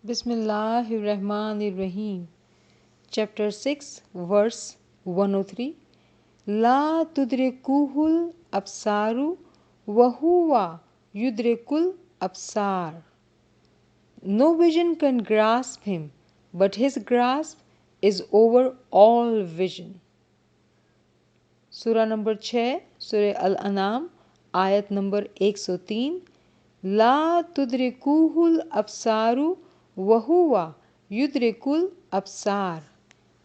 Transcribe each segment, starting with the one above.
बिस्मिल्लाहिर्रहमानिर्रहीम। Chapter 6 verse 103। ला तुद्रिकुहुल अब्सारु वहुवा युद्रिकुल अब्सार। No vision can grasp him, but his grasp is over all vision. सूरा नंबर 6 सूरह अल-अनाम आयत नंबर 103। ला तुद्रिकुहुल अब्सारु वहुवा युद्रिकुल अब्सार।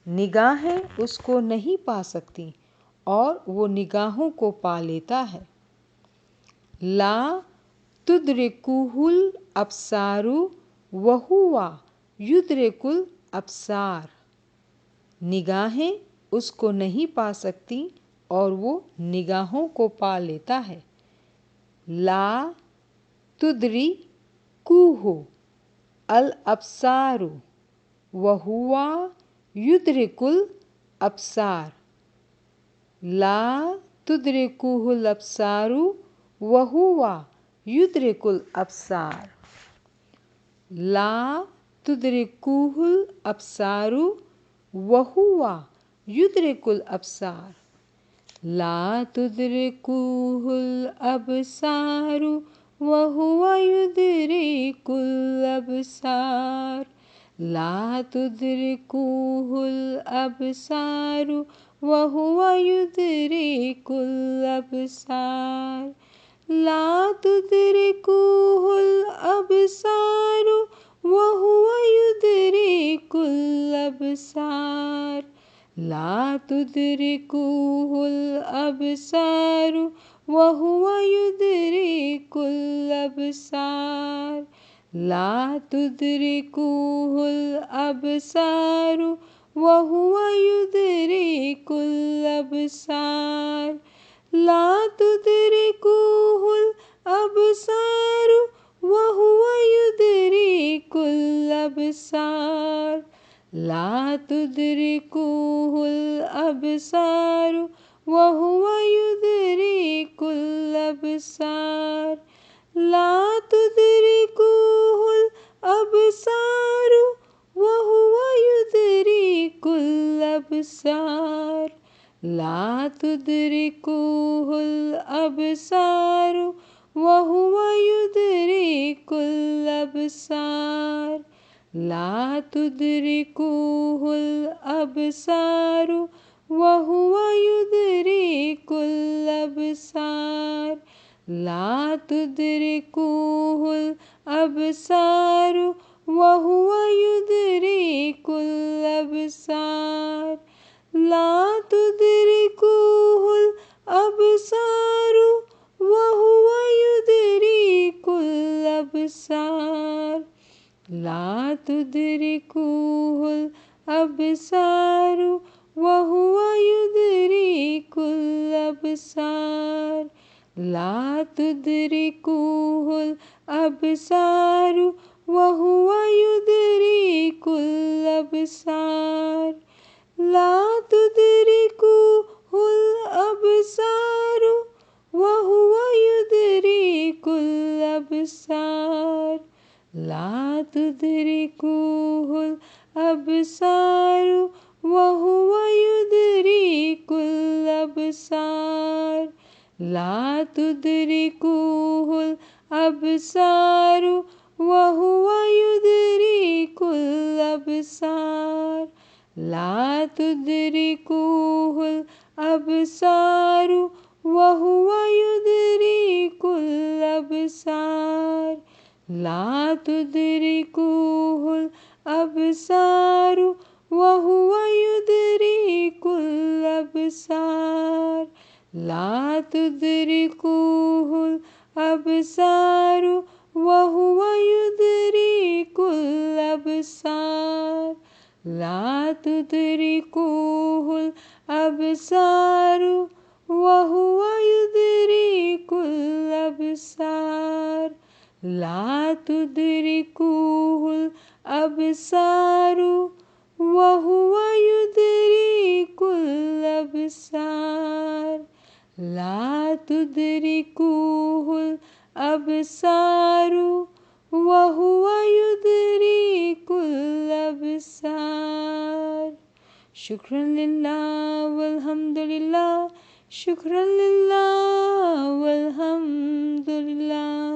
निगाहें उसको नहीं पा सकती और वो निगाहों को पा लेता है। ला तुद्रिकुहुल अब्सारु वहुवा युद्रिकुल अब्सार। निगाहें उसको नहीं पा सकती और वो निगाहों को पा लेता है। ला तुद्रिकुहु अल अब्सारु वहुवा युद्रिकुल अब्सार। ला तुद्रिकुहुल अब्सारु वहुवा युद्रिकुल अब्सार। ला तुद्रिकुहुल अब्सारु वहुवा युद्रिकुल अब्सार। ला तुद्रिकुहुल अब्सारु वहुवा युद्रिकुल अब्सार। ला तुद्रिकुहुल अब्सारु वहुवा युद्रिकुल अब्सार। ला तुद्रिकुहुल अब्सारु वहुवा युद्रिकुल अब्सार। ला तुद्रिकुहुल अब्सारु वहुवा युद्रिकुल अब्सार। ला तुद्रिकुहुल अब्सारु वहुवा युद्रिकुल अब्सार। ला तुद्रिकुहुल अब्सारु वहुवा युद्रिकुल अब्सार। ला तुद्रिकुहुल अब्सारु वहुवा युद्रिकुल अब्सार। ला तुद्रिकुहुल अब्सारु वहुवा युद्रिकुल अब्सार। ला तुद्रिकुहुल अब्सारु वहुवा युद्रिकुल अब्सार। ला तुद्रिकुहुल अब्सारु वहुवा युद्रिकुल अब्सार। ला तुद्रिकुहुल अब्सारु वहुवा युद्रिकुल अब्सार। ला तुद्रिकुहुल अब्सारु वहुवा युद्रिकुल अब्सार। ला तुद्रिकुहुल अब्सारु वहुवा युद्रिकुल अब्सार। ला तुद्रिकुहुल अब्सारु वहुवा युद्रिकुल अब्सार। ला तुद्रिकुहुल अब्सारु वहुवा युद्रिकुल अब्सार। ला तुद्रिकुहुल अब्सारु वहुवा युद्रिकुल अब्सार। ला तुद्रिकुहुल अब्सारु वहुवा युद्रिकुल अब्सार। ला तुद्रिकुहुल अब्सारु वहुवा युद्रिकुल अब्सार। ला तुद्रिकुहुल अब्सारु वहुवा युद्रिकुल अब्सार। ला तुद्रिकुहुल अब्सारु वहुवा युद्रिकुल अब्सार। ला तुद्रिकुहुल अब्सारु वहुवा युद्रिकुल अब्सार। ला तुद्रिकुहुल अब्सारु वहुवा युद्रिकुल अब्सार। ला तुद्रिकुहुल अब्सारु वहुवा युद्रिकुल शुक्रन लिल्लाह वल्हम्दुलिल्लाह, शुक्रन लिल्लाह वल्हम्दुलिल्लाह।